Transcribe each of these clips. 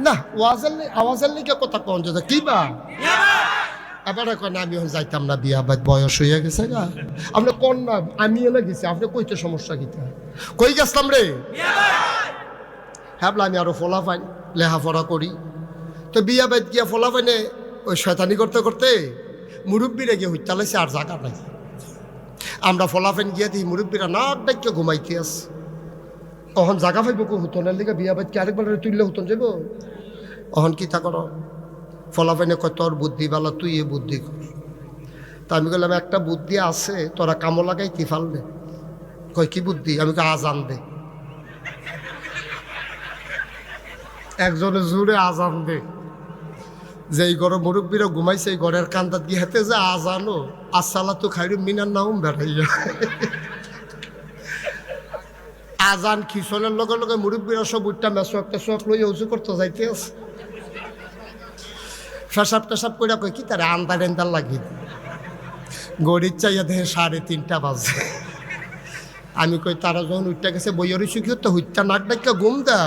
না আওয়াজের লিগে কথা কন যে কি বা এবারে কয় না আমি যাইতাম না বিয়া বাদ বয়স হয়ে গেছে গা আপনি কোন না আমি এলে গেছি আপনি কইতে সমস্যা কিতা কই গেছলাম রে হ্যাঁ আমি আরো ফলাফাইন লেখাপড়া করি তো বিয়া বাদ গিয়া ফলাফাইনে ওই শয়তানি করতে করতে মুরব্বীরা গিয়ে হইতালাইছে আর জায়গা নাই আমরা ফলাফাইন গিয়া দিই মুরব্বীরা নাক ডাইকে ঘুমাইতে আছে অহন জাগা পাইব কো হুতনের লিগে বিয়া বাদ কি আরেকবার তুললে হুতন যাব অহন কি তা করো ফলাফাইনে কয় তোর বুদ্ধি বালা তুই এ বুদ্ধি কর তা আমি বললাম একটা বুদ্ধি আছে তোরা কামো লাগাই কি ফালবে কয় কি বুদ্ধি আমি কই আজান দে একজনে জোরে আজান দে যেই ঘরে মুরব্বীরা ঘুমাইছে এই ঘরের কান্দাত গিয়ে হেতে যে আজানো আসসালাতু খাইরু মিনান নাউম বেড়াইয়া আজান খিসনের লগে লগে মুরব্বীরা সব উঠটা মেসোয়াক টেসোয়াক লইয়া উঁচু করতে যাইতে আছে ফেসাব টেসাব করে কই কি তারা আন্দার এন্দার লাগিয়ে গড়ির চাইয়া দেখে 3:30 বাজে আমি কই তারা যখন উঠটা গেছে বইয়ের শিখিও তো হুইটটা নাক ডাক্কা ঘুম দা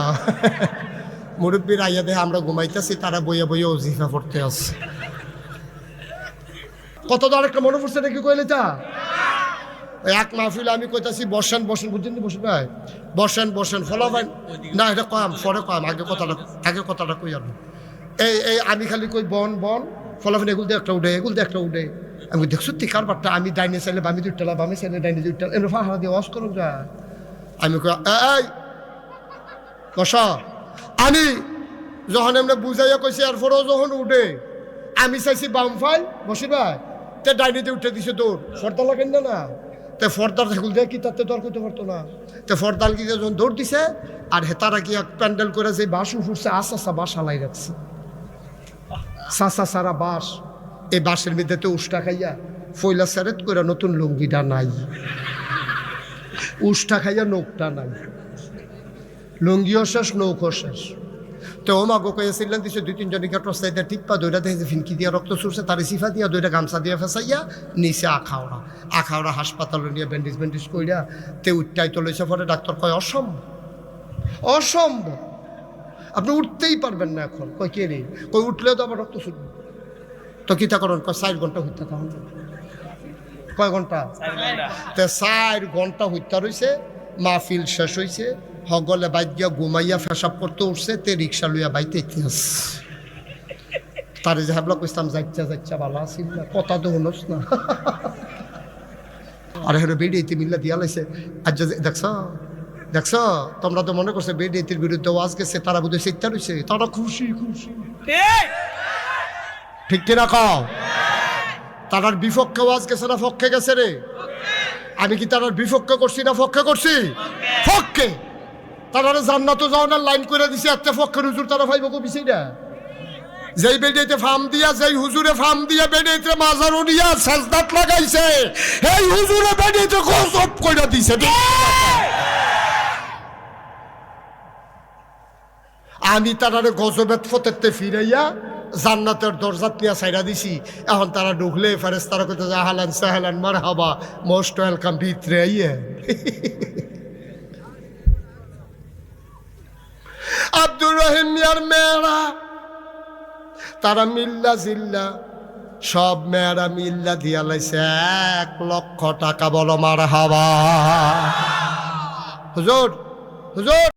মুরব্বীর আইয়া দেখে আমরা ঘুমাইতেছি তারা বইয়া বইয়া ওজিফা পড়তে আছে কত দর একটা মনে পড়ছে নাকি কইলে তা এক মাহফিল আমি কইতাছি বসেন বসেন বুঝছেন বসেন ভাই বসেন বসেন ফলাফাইন না এটা কম পরে কম আগে কথাটা কই আমি এই আমি খালি কই বন বন ফলাফাইন এগুলো দিয়ে একটা উঠে আমি দেখছো তুই কারবারটা আমি ডাইনে চাইলে বামি দুইটালা বামে চাইলে ডাইনে দুইটা এমনি ফাঁকা দিয়ে ওয়াশ করুন যা আমি কই এই বস আমি যখন এমনি বুঝাইয়া কইছি এরপরও যখন উঠে আমি চাইছি বাম ফাইল বসি ভাই তে ডাইনিতে উঠে দিছে তোর ফর্দা লাগেন না তে ফর্দার ঝাকুল দিয়ে কি তাতে দর করতে পারতো না তে ফর্দাল গিয়ে যখন দৌড় দিছে আর হেতারা গিয়া প্যান্ডেল করে যে বাস উঠছে আস্তা বাস হালাই রাখছে সারা বাস এই বাসের মধ্যে তো উষ্টা খাইয়া ফইলা সেরেত করে নতুন লুঙ্গিটা নাই উষ্টা খাইয়া নৌকটা নাই লুঙ্গিও শেষ নৌকো শেষ তো ওমা গোকাইয়া সিল্লান দিছে 2-3 জনে টস সাইডে টিপ্পা দইটা দেখে ফিনকি দিয়া রক্ত ছুটছে তার সিফা দিয়া দইটা গামছা দিয়া ফেসাইয়া নিচে আখাওড়া হাসপাতালে নিয়ে ব্যান্ডেজ কইরা তে উঠটাই তো লইছে পরে ডাক্তার কয় অসম্ভব আপনি উঠতেই পারবেন না এখন কই কে রে কই উঠলেও তো আবার রক্ত ছুটবে তো কিতা করেন কয় 4 ঘন্টা হইতে তখন কয় ঘন্টা 4 ঘন্টা হইতে রইছে মাহফিল শেষ হইছে হগলে বাইক গিয়া ঘুমাইয়া ফেসাব করতে উঠছে তে রিক্সা লইয়া বাইতে ইতিহাস তারে যে হাবলা কইতাম যাইচ্ছা ভালো আসিল না কথা তো হনস না আর হেরে বেড়িয়েতে মিল্লা দিয়া লাইছে আজ দেখছ তোমরা তো মনে করছো বেড়িয়েতির বিরুদ্ধে ওয়াজ গেছে তারা বোধহয় চিত্তা রইছে তারা খুশি ঠিক কিনা কও তারার বিপক্ষে ওয়াজ গেছে না পক্ষে গেছে রে আমি কি তারার বিপক্ষে করছি না পক্ষে করছি পক্ষে তারা জান্নাতও যাওয়ার লাইন করে দিছে একটা পক্ষের হুজুর তারা ভাইব কো বিষয়টা যেই বেডিতে ফার্ম দিয়া যেই হুজুরে ফার্ম দিয়া বেডিতে মাজারও দিয়া সাজদাত লাগাইছে এই হুজুরে বেডিতে গজব কইরা দিছে আমি তারারে গজবেত ফতেতে ফিরাইয়া জান্নাতের দরজাত নিয়ে ছাইরা দিছি এখন তারা ঢুকলে ফেরেশতারা কইতে যায় আহলান সাহলান মারহাবা মোস্ট ওয়েলকাম ভিতরে আইয়ে আব্দুর রহিম মিয়ার মেয়েরা তারা মিল্লা জিল্লা সব মেয়েরা মিল্লা দিয়া লাইছে 1 লক্ষ টাকা বলো মারহাবা হুজুর